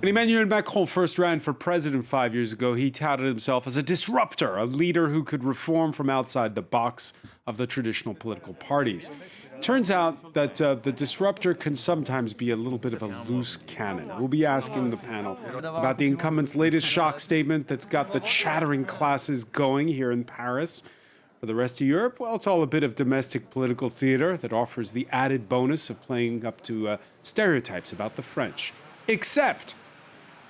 When Emmanuel Macron first ran for president 5 years ago, he touted himself as a disruptor, a leader who could reform from outside the box of the traditional political parties. Turns out that the disruptor can sometimes be a little bit of a loose cannon. We'll be asking the panel about the incumbent's latest shock statement that's got the chattering classes going here in Paris. For the rest of Europe, well, it's all a bit of domestic political theater that offers the added bonus of playing up to stereotypes about the French. Except,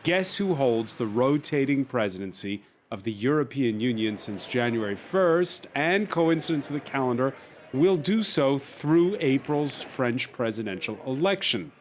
guess who holds the rotating presidency of the European Union since January 1st, and coincidence of the calendar, will do so through April's French presidential election.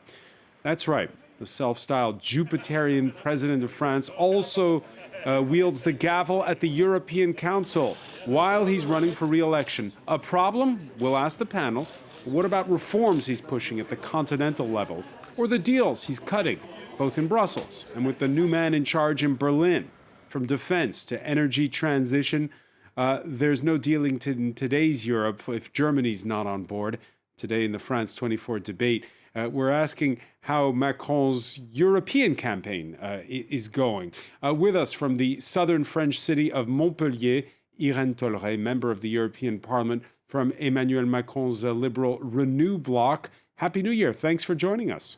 That's right. The self-styled Jupiterean president of France also wields the gavel at the European Council while he's running for re-election. A problem? We'll ask the panel. What about reforms he's pushing at the continental level? Or the deals he's cutting, both in Brussels and with the new man in charge in Berlin? From defense to energy transition, there's no dealing in today's Europe if Germany's not on board. Today in the France 24 debate, we're asking how Macron's European campaign is going. With us from the southern French city of Montpellier, Irène Tolleray, member of the European Parliament from Emmanuel Macron's Liberal Renew bloc. Happy New Year. Thanks for joining us.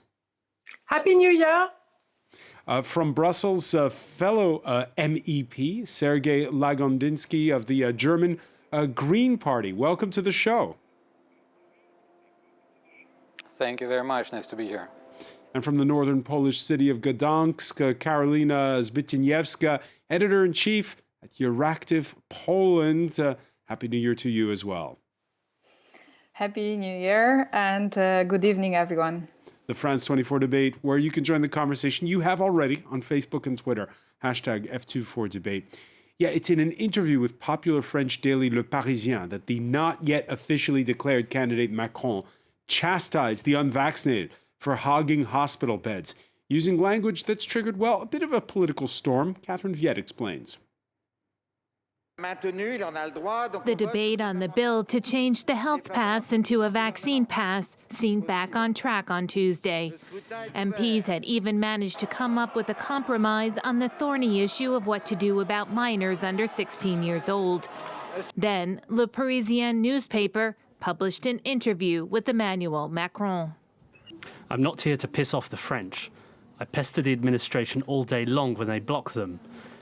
Happy New Year. From Brussels, fellow MEP, Sergei Lagondinsky of the German Green Party. Welcome to the show. Thank you very much. Nice to be here. And from the northern Polish city of Gdansk, Karolina Zbytniewska, editor-in-chief at Euractiv Poland. Happy New Year to you as well. Happy New Year and good evening, everyone. The France 24 debate, where you can join the conversation you have already on Facebook and Twitter, hashtag F24debate. Yeah, it's in an interview with popular French daily Le Parisien that the not yet officially declared candidate Macron chastised the unvaccinated for hogging hospital beds, using language that's triggered, well, a bit of a political storm. Catherine Viette explains. The debate on the bill to change the health pass into a vaccine pass seemed back on track on Tuesday. MPs had even managed to come up with a compromise on the thorny issue of what to do about minors under 16 years old. Then, Le Parisien newspaper published an interview with Emmanuel Macron. I'm not here to piss off the French. I pester the administration all day long when they block them.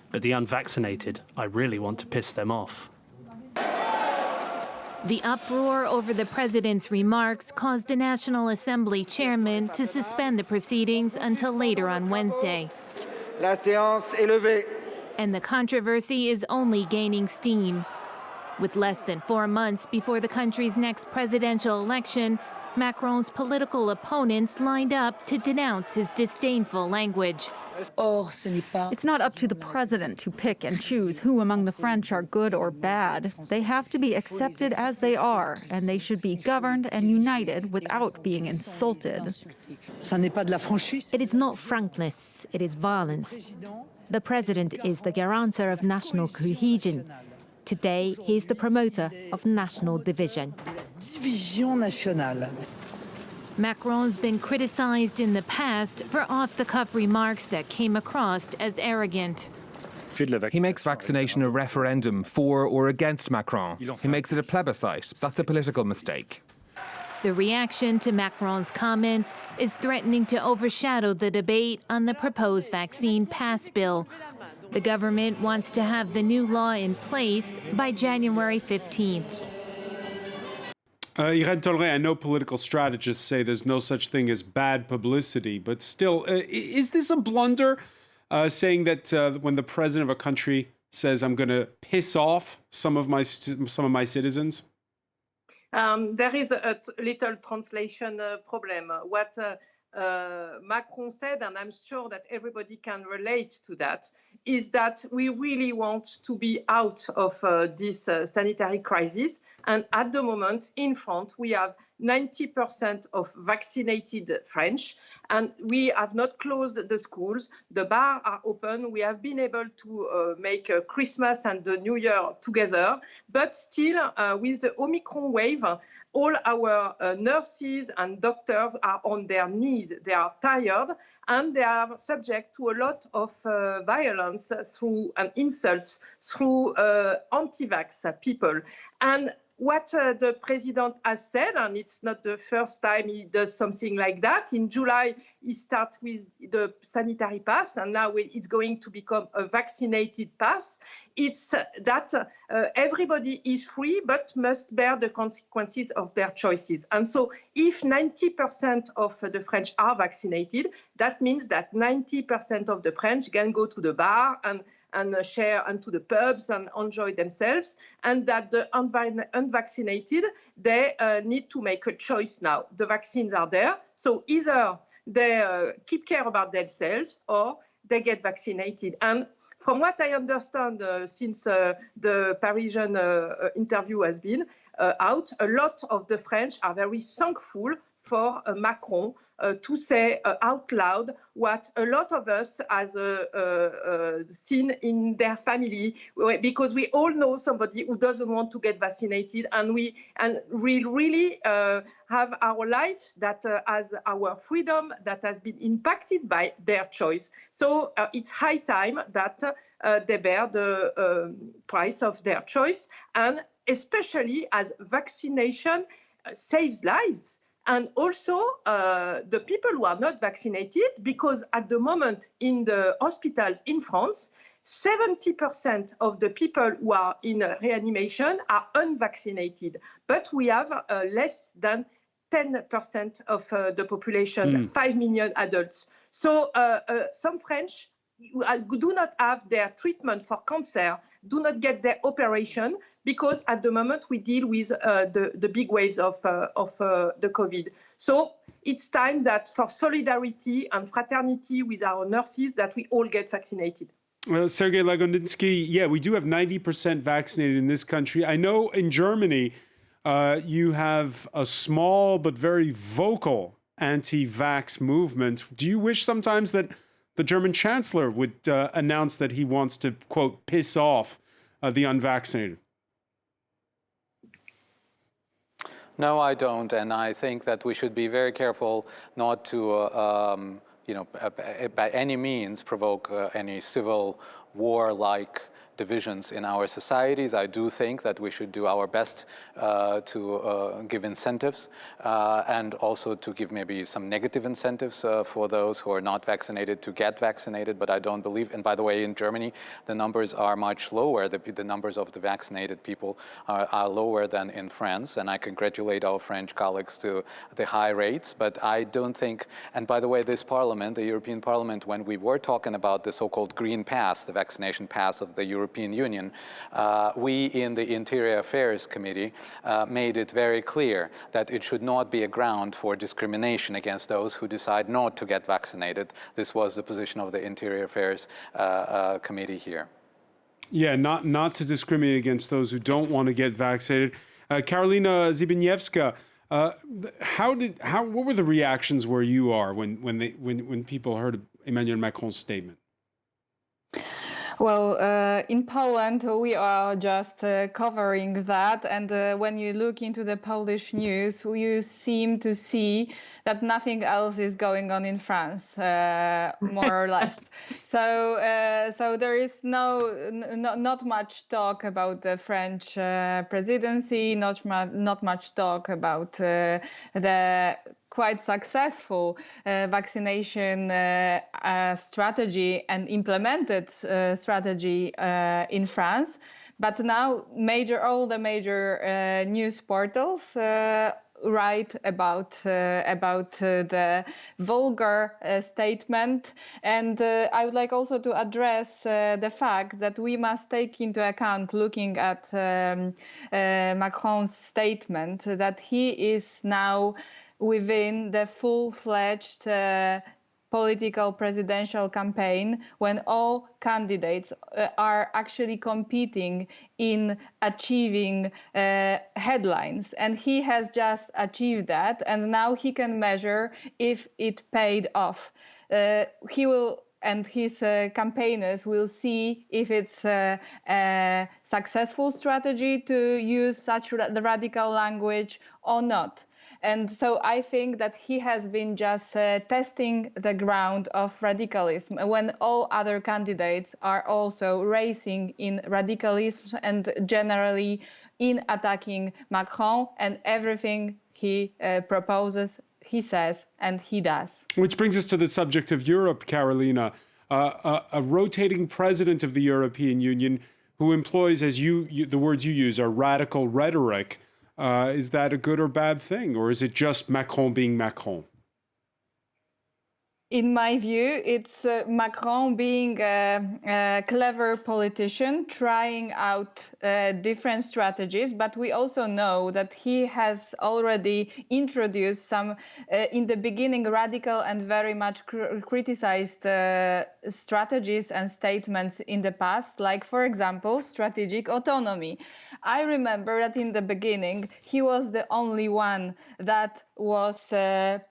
But the unvaccinated, I really want to piss them off. The uproar over the president's remarks caused a National Assembly chairman to suspend the proceedings until later on Wednesday. La séance est levée. And the controversy is only gaining steam. With less than 4 months before the country's next presidential election, Macron's political opponents lined up to denounce his disdainful language. It's not up to the president to pick and choose who among the French are good or bad. They have to be accepted as they are, and they should be governed and united without being insulted. It is not frankness, it is violence. The president is the guarantor of national cohesion. Today, he is the promoter of national division. Macron's been criticized in the past for off-the-cuff remarks that came across as arrogant. He makes vaccination a referendum for or against Macron. He makes it a plebiscite. That's a political mistake. The reaction to Macron's comments is threatening to overshadow the debate on the proposed vaccine pass bill. The government wants to have the new law in place by January 15th. Irène Tolleray, I know political strategists say there's no such thing as bad publicity, but still, is this a blunder, saying that when the president of a country says, I'm going to piss off some of my citizens? There is a little translation problem. What Macron said, and I'm sure that everybody can relate to that, is that we really want to be out of this sanitary crisis. And at the moment, in France, we have 90% of vaccinated French, and we have not closed the schools. The bars are open. We have been able to make Christmas and the New Year together. But still, with the Omicron wave, all our nurses and doctors are on their knees. They are tired and they are subject to a lot of violence through and insults through anti-vax people. And what the president has said, and it's not the first time he does something like that. In July, he starts with the sanitary pass, and now it's going to become a vaccinated pass. It's that everybody is free, but must bear the consequences of their choices. And so if 90% of the French are vaccinated, that means that 90% of the French can go to the bar and share and to the pubs and enjoy themselves, and that the unvaccinated, they need to make a choice now. The vaccines are there, so either they keep care about themselves or they get vaccinated. And from what I understand since the Parisian interview has been out, a lot of the French are very thankful for Macron to say out loud what a lot of us has seen in their family, because we all know somebody who doesn't want to get vaccinated, and we really have our life that has our freedom that has been impacted by their choice. So it's high time that they bear the price of their choice, and especially as vaccination saves lives. And also the people who are not vaccinated, because at the moment in the hospitals in France, 70% of the people who are in reanimation are unvaccinated. But we have less than 10% of the population, 5 million adults. So some French who do not have their treatment for cancer, do not get their operation, because at the moment we deal with the big waves of the COVID. So it's time that for solidarity and fraternity with our nurses, that we all get vaccinated. Sergei Lagodinsky, yeah, we do have 90% vaccinated in this country. I know in Germany, you have a small but very vocal anti-vax movement. Do you wish sometimes that the German chancellor would announce that he wants to, quote, piss off the unvaccinated? No, I don't, and I think that we should be very careful not to, by any means provoke any civil war-like divisions in our societies. I do think that we should do our best to give incentives and also to give maybe some negative incentives for those who are not vaccinated to get vaccinated. But I don't believe, and by the way, in Germany, the numbers are much lower. The numbers of the vaccinated people are lower than in France. And I congratulate our French colleagues to the high rates. But I don't think, and by the way, this parliament, the European Parliament, when we were talking about the so-called green pass, the vaccination pass of the European Union, we in the Interior Affairs Committee made it very clear that it should not be a ground for discrimination against those who decide not to get vaccinated. This was the position of the Interior Affairs Committee here. Yeah, not to discriminate against those who don't want to get vaccinated. Karolina Zbigniewska, what were the reactions where you are when people heard Emmanuel Macron's statement? Well, in Poland, we are just covering that. And when you look into the Polish news, you seem to see that nothing else is going on in France, more or less. So there is not much talk about the French presidency, not much talk about the quite successful vaccination strategy and implemented strategy in France. But now all the major news portals write about the vulgar statement. And I would like also to address the fact that we must take into account, looking at Macron's statement, that he is now within the full-fledged political presidential campaign, when all candidates are actually competing in achieving headlines. And he has just achieved that, and now he can measure if it paid off. He will and his campaigners will see if it's a successful strategy to use such radical language or not. And so I think that he has been just testing the ground of radicalism when all other candidates are also racing in radicalism and generally in attacking Macron and everything he proposes, he says, and he does. Which brings us to the subject of Europe, Carolina. A rotating president of the European Union who employs, as the words you use, are radical rhetoric. Is that a good or bad thing? Or is it just Macron being Macron? In my view, it's Macron being a clever politician, trying out different strategies, but we also know that he has already introduced some, in the beginning, radical and very much criticized strategies and statements in the past, like, for example, strategic autonomy. I remember that in the beginning, he was the only one that was a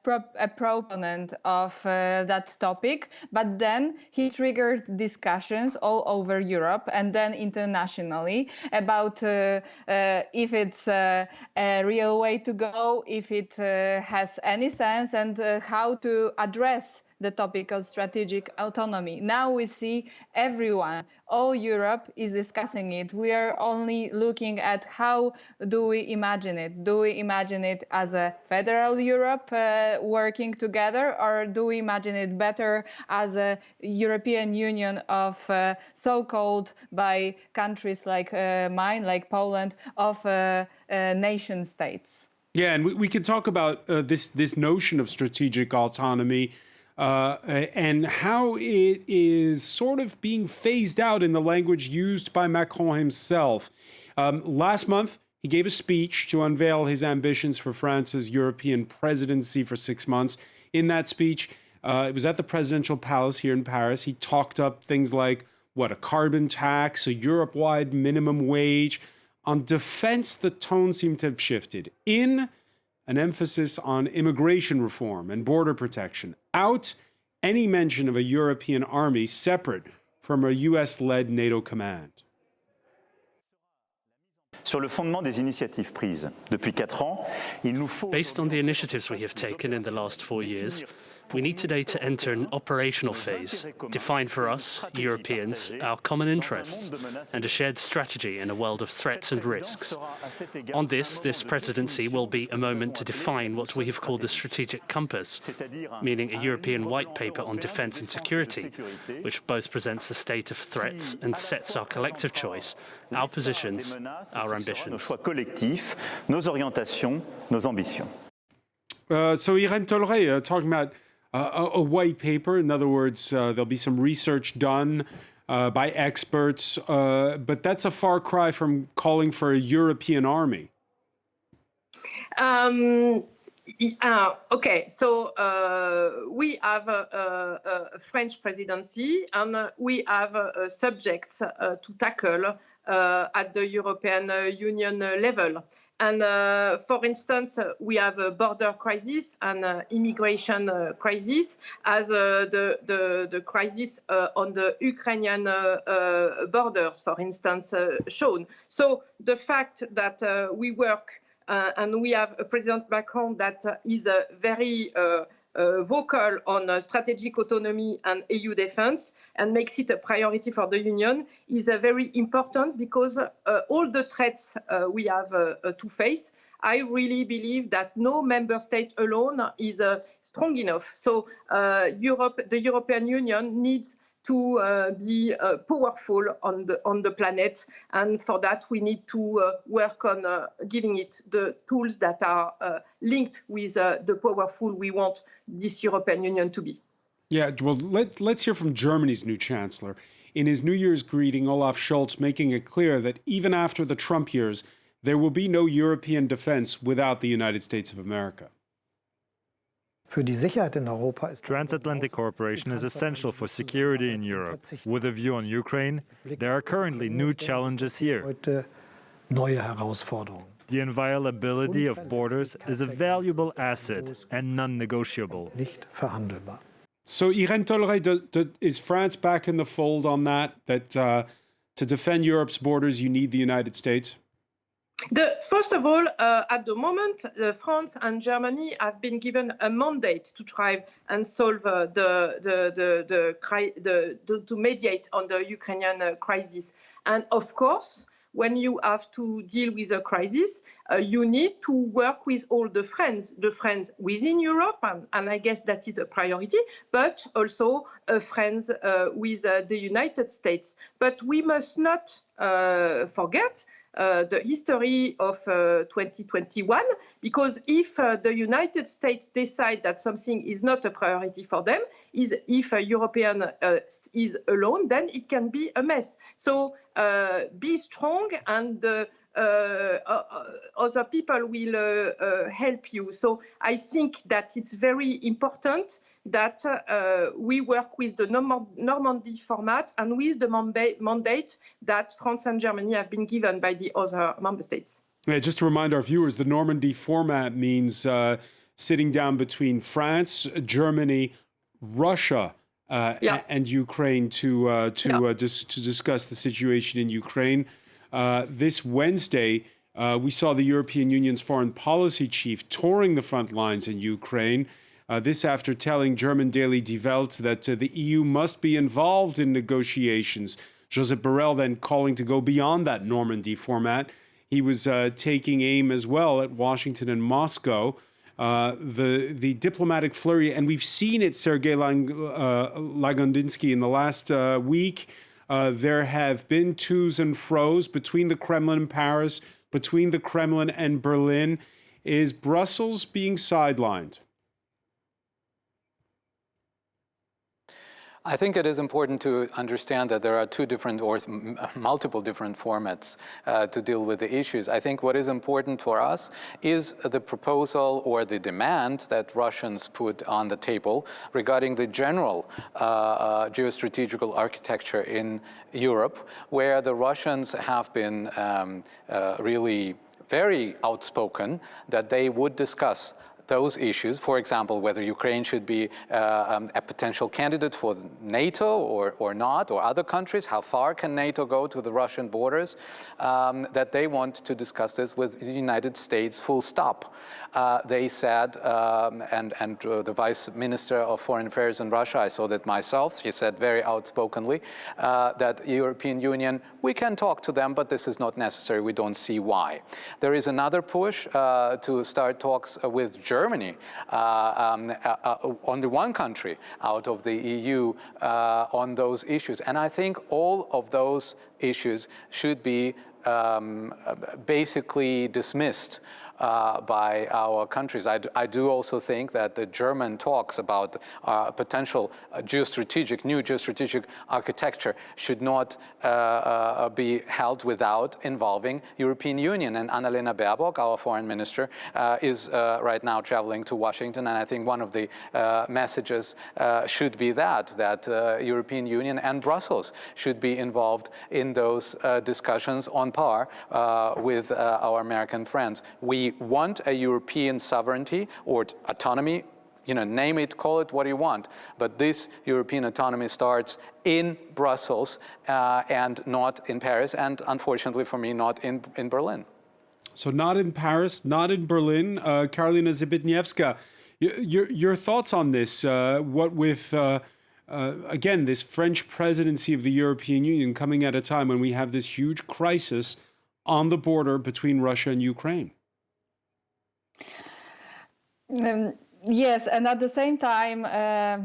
proponent of that topic, but then he triggered discussions all over Europe and then internationally about if it's a real way to go, if it has any sense, and how to address the topic of strategic autonomy. Now we see everyone, all Europe is discussing it. We are only looking at how do we imagine it? Do we imagine it as a federal Europe working together, or do we imagine it better as a European Union of so-called by countries like mine, like Poland, of nation states? Yeah, and we could talk about this notion of strategic autonomy and how it is sort of being phased out in the language used by Macron himself. Last month, he gave a speech to unveil his ambitions for France's European presidency for 6 months. In that speech, it was at the presidential palace here in Paris. He talked up things like, a carbon tax, a Europe-wide minimum wage. On defense, the tone seemed to have shifted. In an emphasis on immigration reform and border protection. Out, any mention of a European army separate from a US-led NATO command. Based on the initiatives we have taken in the last 4 years, we need today to enter an operational phase, define for us, Europeans, our common interests, and a shared strategy in a world of threats and risks. On this presidency will be a moment to define what we have called the strategic compass, meaning a European white paper on defense and security, which both presents the state of threats and sets our collective choice, our positions, our ambitions. So Irène Tolleray talking about a white paper. In other words, there'll be some research done by experts, but that's a far cry from calling for a European army. Okay, so we have a French presidency, and we have subjects to tackle at the European Union level. And for instance, we have a border crisis and immigration crisis, as the crisis on the Ukrainian borders, for instance, shown. So the fact that we work and we have a President Macron that is very vocal on strategic autonomy and EU defense and makes it a priority for the Union is very important, because all the threats we have to face, I really believe that no member state alone is strong enough. So the European Union needs to be powerful on the planet, and for that we need to work on giving it the tools that are linked with the powerful we want this European Union to be. Yeah, well, let's hear from Germany's new chancellor. In his New Year's greeting, Olaf Scholz making it clear that even after the Trump years, there will be no European defense without the United States of America. Transatlantic cooperation is essential for security in Europe. With a view on Ukraine, there are currently new challenges here. The inviolability of borders is a valuable asset and non-negotiable. So, Irene Tolleré, is France back in the fold on that to defend Europe's borders, you need the United States? First of all, at the moment, France and Germany have been given a mandate to try and solve to mediate on the Ukrainian crisis. And of course, when you have to deal with a crisis, you need to work with all the friends within Europe, and I guess that is a priority, but also friends with the United States. But we must not forget the history of 2021, because if the United States decide that something is not a priority for them, if a European is alone, then it can be a mess. So be strong, and other people will help you. So I think that it's very important that we work with the Normandy format and with the mandate that France and Germany have been given by the other member states. Yeah, just to remind our viewers, the Normandy format means sitting down between France, Germany, Russia, and Ukraine to discuss the situation in Ukraine. This Wednesday, we saw the European Union's foreign policy chief touring the front lines in Ukraine. This after telling German daily Die Welt that the EU must be involved in negotiations. Josep Borrell then calling to go beyond that Normandy format. He was taking aim as well at Washington and Moscow. The diplomatic flurry, and we've seen it, Sergei Lagondinsky, in the last week. There have been to's and fro's between the Kremlin and Paris, between the Kremlin and Berlin. Is Brussels being sidelined? I think it is important to understand that there are two different or multiple different formats to deal with the issues. I think what is important for us is the proposal or the demand that Russians put on the table regarding the general geostrategical architecture in Europe, where the Russians have been really very outspoken that they would discuss those issues, for example, whether Ukraine should be a potential candidate for NATO or not, or other countries, how far can NATO go to the Russian borders, that they want to discuss this with the United States full stop. They said, and the Vice Minister of Foreign Affairs in Russia, I saw that myself, she said very outspokenly that European Union, we can talk to them, but this is not necessary, we don't see why. There is another push to start talks with Germany, only one country out of the EU on those issues. And I think all of those issues should be basically dismissed by our countries. I do also think that the German talks about potential new geostrategic architecture should not be held without involving European Union. And Annalena Baerbock, our foreign minister, is right now traveling to Washington. And I think one of the messages should be that European Union and Brussels should be involved in those discussions on par with our American friends. We want a European sovereignty or autonomy, name it, call it what you want. But this European autonomy starts in Brussels and not in Paris, and unfortunately for me, not in Berlin. So not in Paris, not in Berlin. Karolina Zbigniewska, your thoughts on this? What with, again, this French presidency of the European Union coming at a time when we have this huge crisis on the border between Russia and Ukraine? Yes, and at the same time,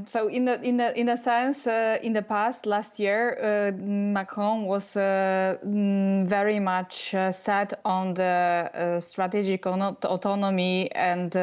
so in a sense, in the past, last year, Macron was very much set on the strategic autonomy, and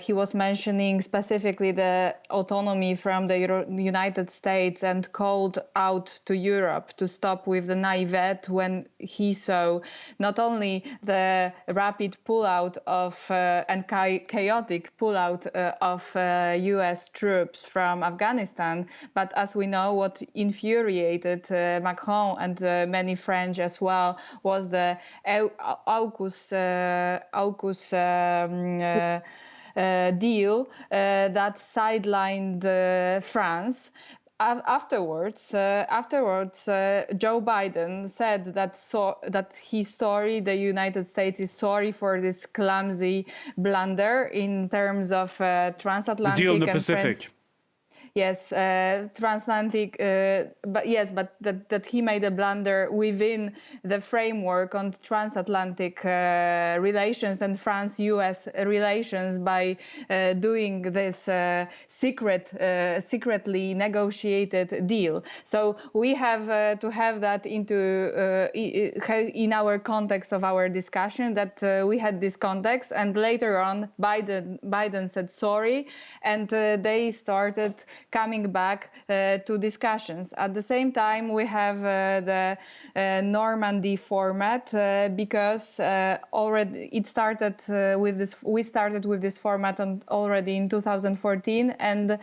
he was mentioning specifically the autonomy from the United States, and called out to Europe to stop with the naivete when he saw not only the rapid pullout of and chaotic pullout of US troops from Afghanistan, but as we know, what infuriated Macron and many French as well was the AUKUS deal that sidelined France. Afterwards, Joe Biden said that he's sorry, the United States is sorry for this clumsy blunder in terms of transatlantic the deal in the and Pacific. Yes, transatlantic, but that he made a blunder within the framework on transatlantic relations and France-U.S. relations by doing this secretly negotiated deal. So we have to have that in our context of our discussion, that we had this context, and later on Biden said sorry, and they started coming back to discussions. At the same time, we have the Normandy format because already it started with this. We started with this format already in 2014, and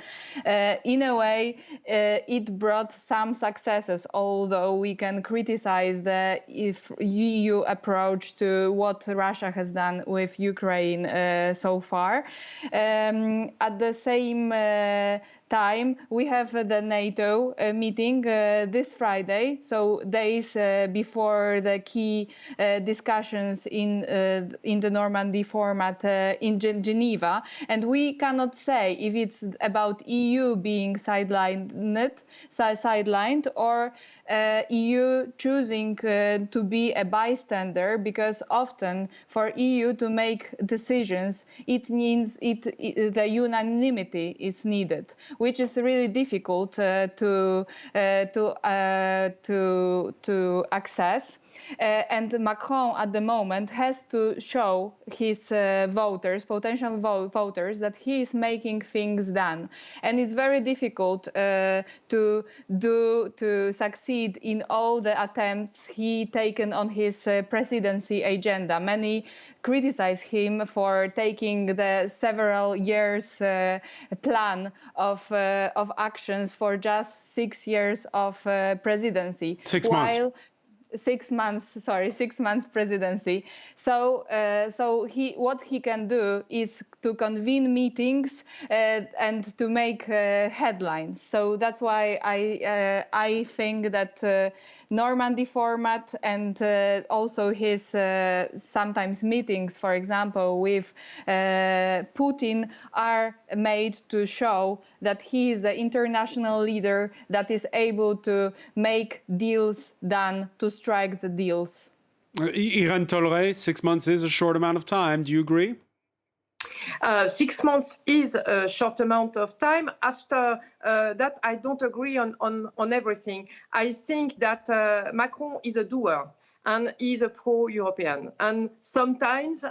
in a way, it brought some successes. Although we can criticize the EU approach to what Russia has done with Ukraine so far. At the same time, we have the NATO meeting this Friday, so days before the key discussions in the Normandy format in Geneva, and we cannot say if it's about EU being sidelined or EU choosing to be a bystander, because often for EU to make decisions, it means the unanimity is needed, which is really difficult to access. And Macron at the moment has to show his potential voters, that he is making things done, and it's very difficult to succeed in all the attempts he taken on his presidency agenda. Many criticize him for taking the several years plan of actions for just 6 years of presidency. 6 months. 6 months presidency. So what he can do is to convene meetings and to make headlines. So that's why I think that Normandy format and also his sometimes meetings, for example, with Putin, are made to show that he is the international leader that is able to make deals done, to strike the deals. Irène Tolleré, 6 months is a short amount of time. Do you agree? 6 months is a short amount of time. After that, I don't agree on everything. I think that Macron is a doer and is a pro-European. And sometimes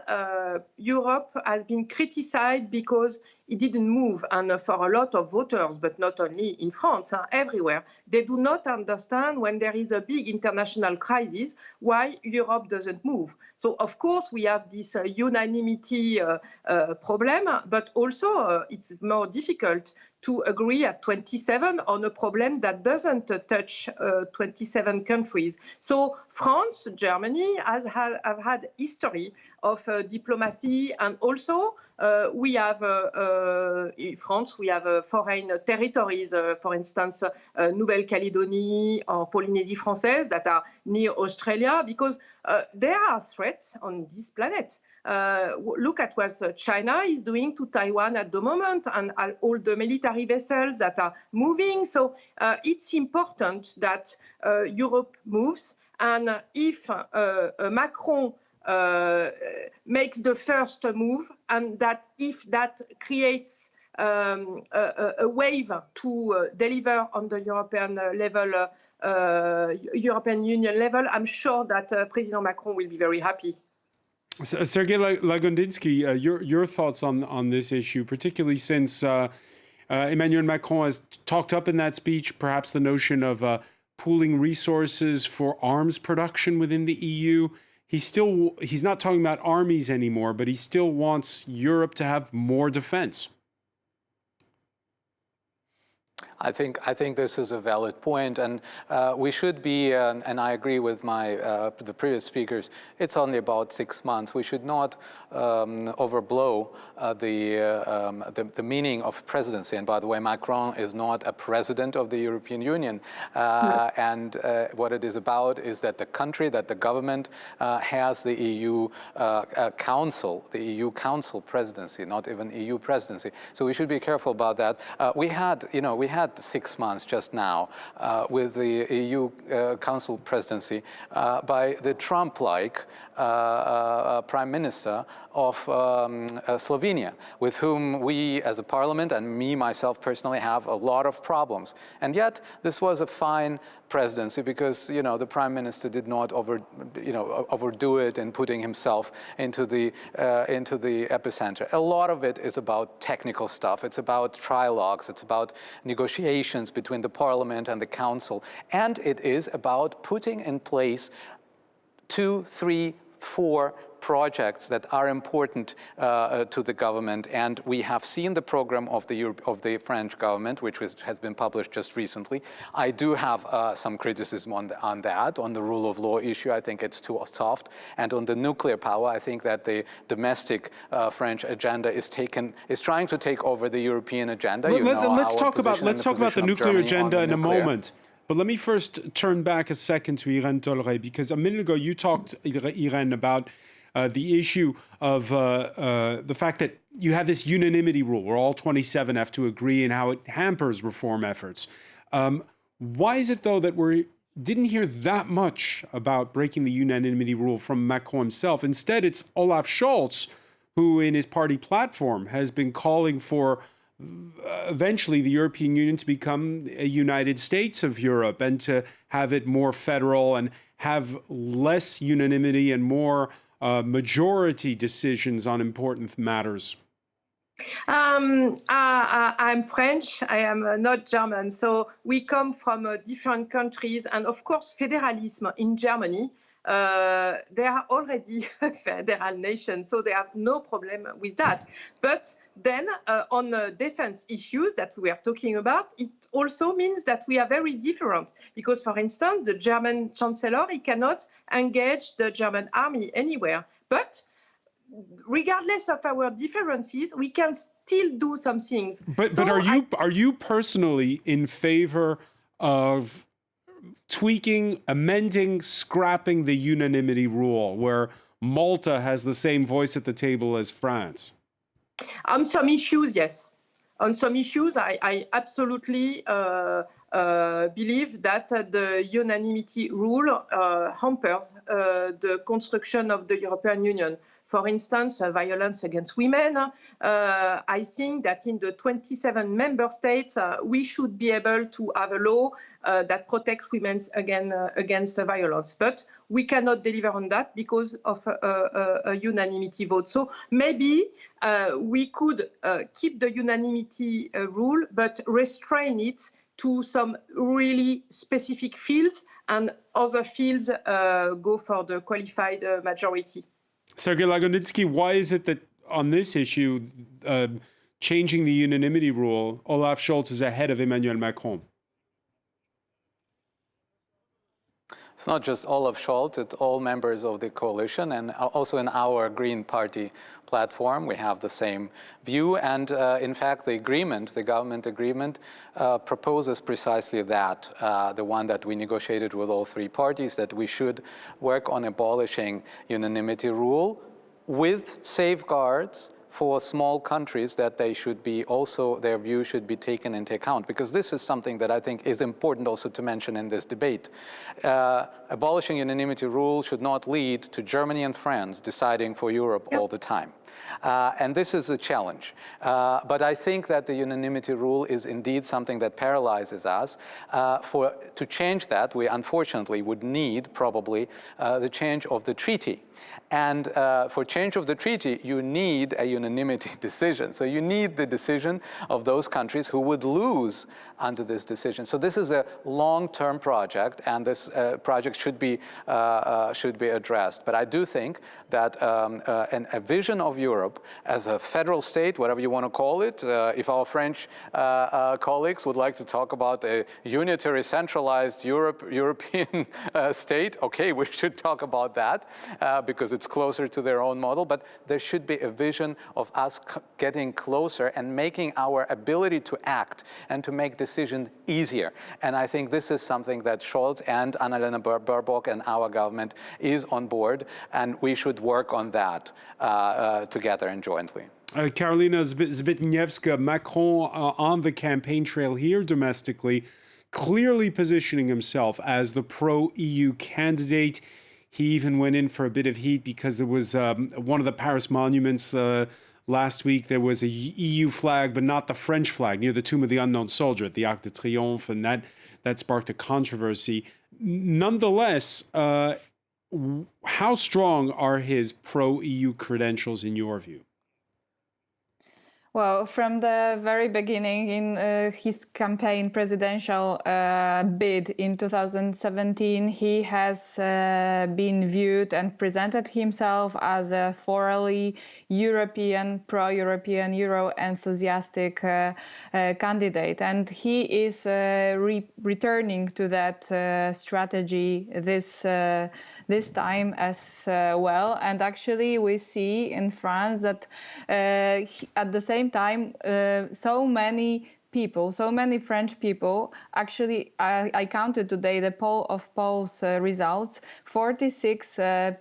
Europe has been criticized because it didn't move. And for a lot of voters, but not only in France, everywhere, they do not understand when there is a big international crisis, why Europe doesn't move. So, of course, we have this unanimity problem, but also it's more difficult to agree at 27 on a problem that doesn't touch 27 countries. So France, Germany have had history of diplomacy, and also we have in France, we have foreign territories, for instance, Nouvelle-Calédonie or Polynésie française that are near Australia, because there are threats on this planet. Look at what China is doing to Taiwan at the moment, and all the military vessels that are moving. So it's important that Europe moves, and if Macron makes the first move, and that if that creates a wave to deliver on the European level, European Union level, I'm sure that President Macron will be very happy. Sergei Lagondinsky, your thoughts on this issue, particularly since Emmanuel Macron has talked up in that speech perhaps the notion of pooling resources for arms production within the EU. He's not talking about armies anymore, but he still wants Europe to have more defense. I think this is a valid point, and we should be, and I agree with the previous speakers, it's only about 6 months. We should not overblow the meaning of presidency. And by the way, Macron is not a president of the European Union. And what it is about is that the country, that the government has the EU Council, the EU Council presidency, not even EU presidency. So we should be careful about that. We had 6 months just now with the EU Council presidency by the Trump-like Prime Minister of Slovenia, with whom we as a parliament and me, myself personally, have a lot of problems. And yet this was a fine presidency because, the Prime Minister did not overdo it in putting himself into the epicenter. A lot of it is about technical stuff. It's about trilogues. It's about negotiations between the Parliament and the Council. And it is about putting in place 2, 3, 4 projects that are important to the government, and we have seen the program of the French government, which has been published just recently. I do have some criticism on that, on the rule of law issue. I think it's too soft, and on the nuclear power, I think that the domestic French agenda is trying to take over the European agenda. Let's talk about the nuclear agenda in a moment. But let me first turn back a second to Irène Tolleray, because a minute ago you talked, Irène, about the issue of the fact that you have this unanimity rule where all 27 have to agree and how it hampers reform efforts. Why is it, though, that we didn't hear that much about breaking the unanimity rule from Macron himself? Instead, it's Olaf Scholz, who in his party platform has been calling for eventually the European Union to become a United States of Europe and to have it more federal and have less unanimity and more majority decisions on important matters. I'm French, I am not German, so we come from different countries, and of course federalism in Germany, they are already a federal nation, so they have no problem with that. But then on defense issues that we are talking about, it also means that we are very different. Because, for instance, the German chancellor, he cannot engage the German army anywhere. But regardless of our differences, we can still do some things. But are you personally in favor of tweaking, amending, scrapping the unanimity rule, where Malta has the same voice at the table as France? On some issues, yes. On some issues, I absolutely believe that the unanimity rule hampers the construction of the European Union. For instance, violence against women. I think that in the 27 member states, we should be able to have a law that protects women against violence. But we cannot deliver on that because of a unanimity vote. So maybe we could keep the unanimity rule, but restrain it to some really specific fields, and other fields go for the qualified majority. Sergei Lagodinsky, why is it that on this issue, changing the unanimity rule, Olaf Scholz is ahead of Emmanuel Macron? It's not just Olaf Scholz, it's all members of the coalition, and also in our Green Party platform, we have the same view. And in fact, the agreement, the government agreement, proposes precisely that, the one that we negotiated with all three parties, that we should work on abolishing unanimity rule with safeguards for small countries, that they should be also, their view should be taken into account, because this is something that I think is important also to mention in this debate. Abolishing unanimity rule should not lead to Germany and France deciding for Europe all the time. And this is a challenge. But I think that the unanimity rule is indeed something that paralyzes us. To change that, we unfortunately would need probably the change of the treaty. And for change of the treaty, you need a unanimity decision. So you need the decision of those countries who would lose under this decision. So this is a long-term project, and this project should be addressed. But I do think that a vision of Europe as a federal state, whatever you want to call it, if our French colleagues would like to talk about a unitary, centralized European state, okay, we should talk about that because it's closer to their own model. But there should be a vision of us getting closer and making our ability to act and to make decisions easier. And I think this is something that Scholz and Annalena Baerbock and our government is on board, and we should work on that together and jointly. Karolina Zbitniewska, Macron on the campaign trail here domestically, clearly positioning himself as the pro-EU candidate. He even went in for a bit of heat because there was one of the Paris monuments last week. There was a EU flag, but not the French flag, near the Tomb of the Unknown Soldier at the Arc de Triomphe, and that sparked a controversy. Nonetheless, how strong are his pro-EU credentials in your view? Well, from the very beginning in his campaign presidential bid in 2017, he has been viewed and presented himself as a thoroughly European, pro-European, Euro-enthusiastic candidate. And he is returning to that strategy this time as well. And actually, we see in France that at the same time, so many French people, actually, I counted today the poll of polls results, 46%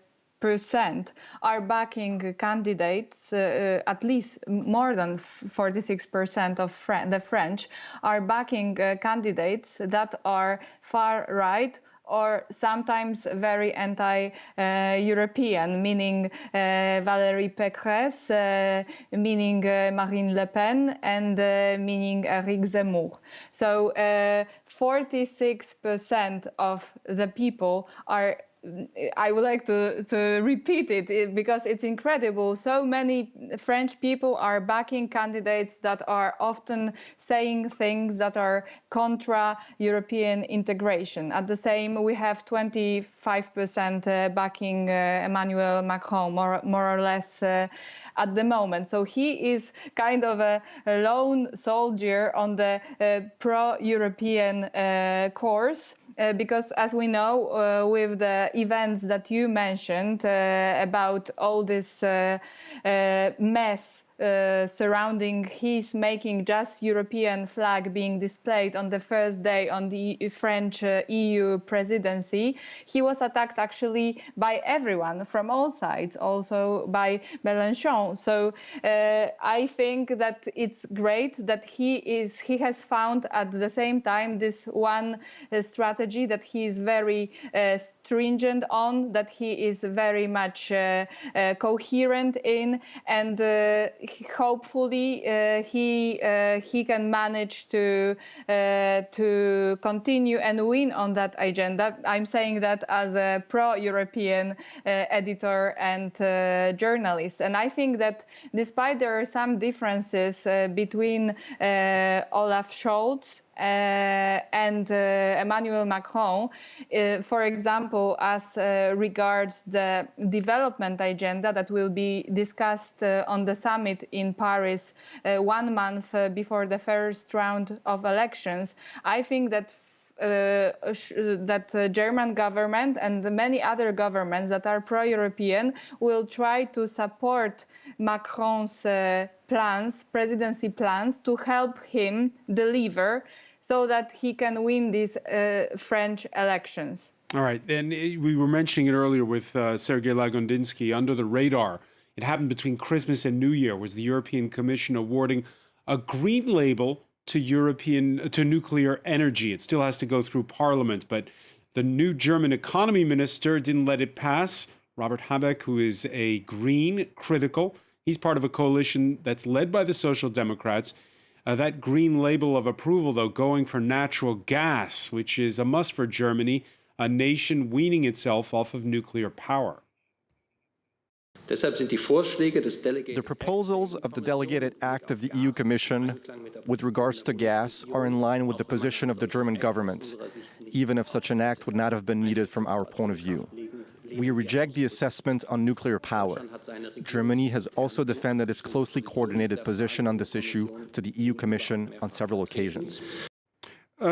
are backing candidates, at least more than 46% of the French are backing candidates that are far right or sometimes very anti-European, meaning Valérie Pécresse, meaning Marine Le Pen, and meaning Eric Zemmour. So 46% of the people are, I would like to repeat it because it's incredible. So many French people are backing candidates that are often saying things that are contra European integration. At the same, we have 25% backing Emmanuel Macron, more or less at the moment. So he is kind of a lone soldier on the pro-European course. Because as we know, with the events that you mentioned about all this mess surrounding his making just European flag being displayed on the first day on the French EU presidency, he was attacked actually by everyone from all sides, also by Mélenchon. So I think that it's great that he has found at the same time this one strategy that he is very stringent on, that he is very much coherent in, and hopefully he can manage to continue and win on that agenda. I'm saying that as a pro-European editor and journalist, and I think that despite there are some differences between Olaf Scholz and Emmanuel Macron, for example, as regards the development agenda that will be discussed on the summit in Paris 1 month before the first round of elections. I think that German government and many other governments that are pro-European will try to support Macron's presidency plans, to help him deliver so that he can win these French elections. All right. And we were mentioning it earlier with Sergei Lagondinsky, under the radar. It happened between Christmas and New Year, was the European Commission awarding a green label to nuclear energy. It still has to go through Parliament, but the new German economy minister didn't let it pass. Robert Habeck, who is a green critical, he's part of a coalition that's led by the Social Democrats. That green label of approval, though, going for natural gas, which is a must for Germany, a nation weaning itself off of nuclear power. The proposals of the delegated act of the EU Commission with regards to gas are in line with the position of the German government, even if such an act would not have been needed from our point of view. We reject the assessment on nuclear power. Germany has also defended its closely coordinated position on this issue to the EU Commission on several occasions.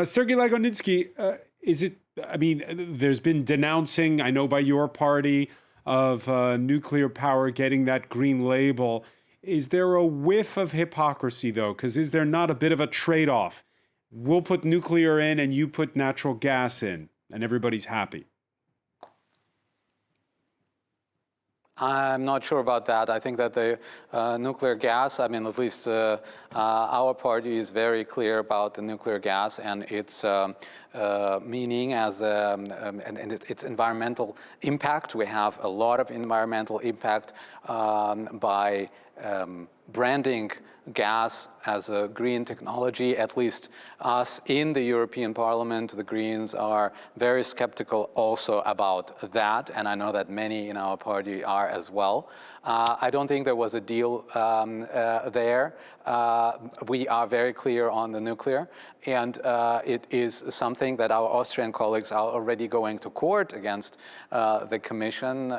Sergei Lagodinsky, there's been denouncing, I know by your party, of nuclear power getting that green label. Is there a whiff of hypocrisy, though? Because is there not a bit of a trade-off? We'll put nuclear in and you put natural gas in, and everybody's happy. I'm not sure about that. I think that the nuclear gas, at least our party is very clear about the nuclear gas and its meaning as and its environmental impact. We have a lot of environmental impact by branding gas as a green technology. At least us in the European Parliament, the Greens, are very skeptical also about that, and I know that many in our party are as well. I don't think there was a deal there. We are very clear on the nuclear, and it is something that our Austrian colleagues are already going to court against the Commission.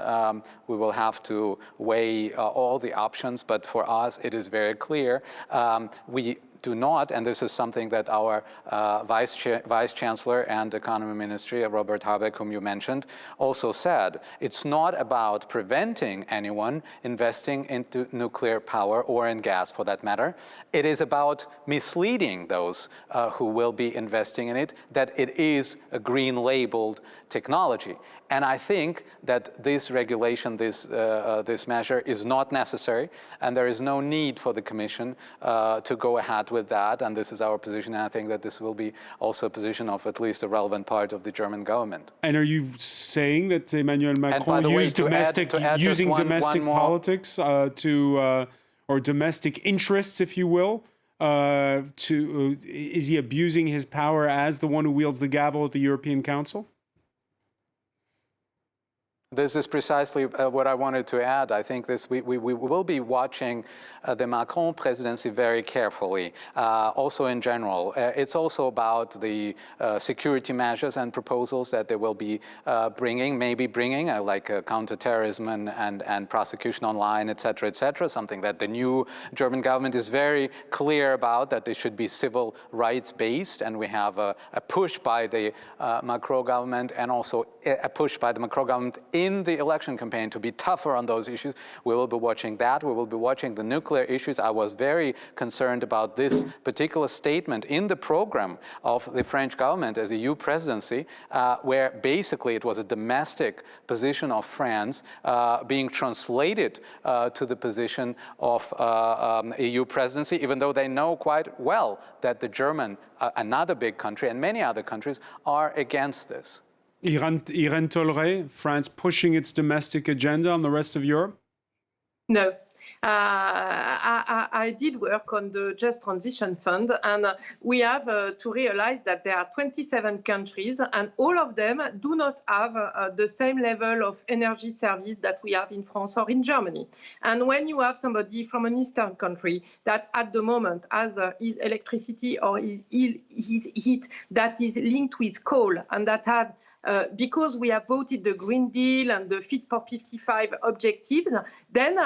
We will have to weigh all the options, but for us it is very clear. We do not, and this is something that our Vice Chancellor and Economy Ministry, Robert Habeck, whom you mentioned, also said. It's not about preventing anyone investing into nuclear power or in gas, for that matter. It is about misleading those who will be investing in it that it is a green-labeled technology. And I think that this regulation, this measure, is not necessary, and there is no need for the Commission to go ahead with that. And this is our position, and I think that this will be also a position of at least a relevant part of the German government. And are you saying that Emmanuel Macron used domestic politics or domestic interests, if you will, is he abusing his power as the one who wields the gavel at the European Council? This is precisely what I wanted to add. I think we will be watching the Macron presidency very carefully, also in general. It's also about the security measures and proposals that they will be bringing, like counterterrorism and prosecution online, et cetera, something that the new German government is very clear about, that they should be civil rights-based, and we have a push by the Macron government and also a push by the Macron government in the election campaign to be tougher on those issues. We will be watching that. We will be watching the nuclear issues. I was very concerned about this particular statement in the program of the French government as EU presidency, where basically it was a domestic position of France being translated to the position of EU presidency, even though they know quite well that the German, another big country, and many other countries are against this. Irene Tolleré, France pushing its domestic agenda on the rest of Europe? No. I did work on the Just Transition Fund, and we have to realize that there are 27 countries, and all of them do not have the same level of energy service that we have in France or in Germany. And when you have somebody from an eastern country that at the moment has his electricity or his heat that is linked with coal, and that had because we have voted the Green Deal and the Fit for 55 objectives, then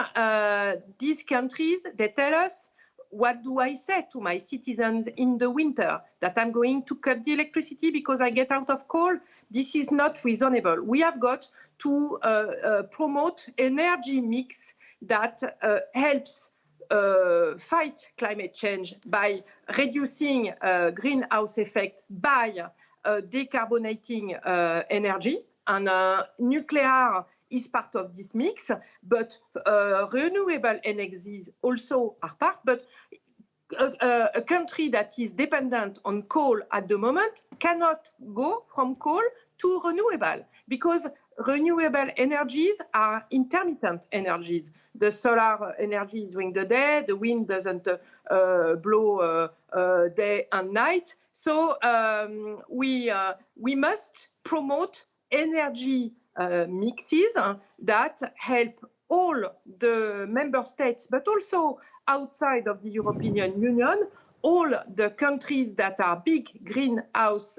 these countries, they tell us, what do I say to my citizens in the winter? That I'm going to cut the electricity because I get out of coal? This is not reasonable. We have got to promote energy mix that helps fight climate change by reducing greenhouse effect, by decarbonating energy, and nuclear is part of this mix, but renewable energies also are part. But a country that is dependent on coal at the moment cannot go from coal to renewable, because renewable energies are intermittent energies. The solar energy during the day, the wind doesn't blow day and night. So we must promote energy mixes that help all the member states, but also outside of the European Union, all the countries that are big greenhouse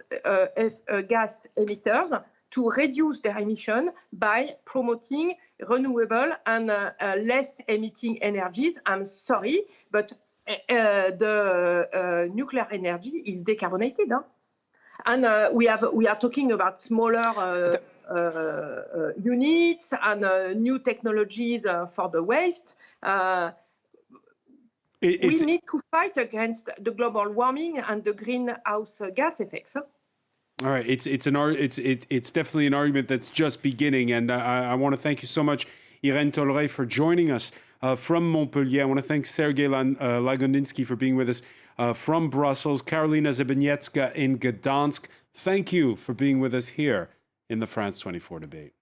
gas emitters to reduce their emission by promoting renewable and less emitting energies. I'm sorry, but the nuclear energy is decarbonated. Huh? And we are talking about smaller units and new technologies for the waste. We need to fight against the global warming and the greenhouse gas effects. Huh? All right, it's definitely an argument that's just beginning, and I want to thank you so much, Irène Tolleray, for joining us from Montpellier. I want to thank Sergei Lagondinsky for being with us from Brussels, Karolina Zebeniecka in Gdansk. Thank you for being with us here in the France 24 debate.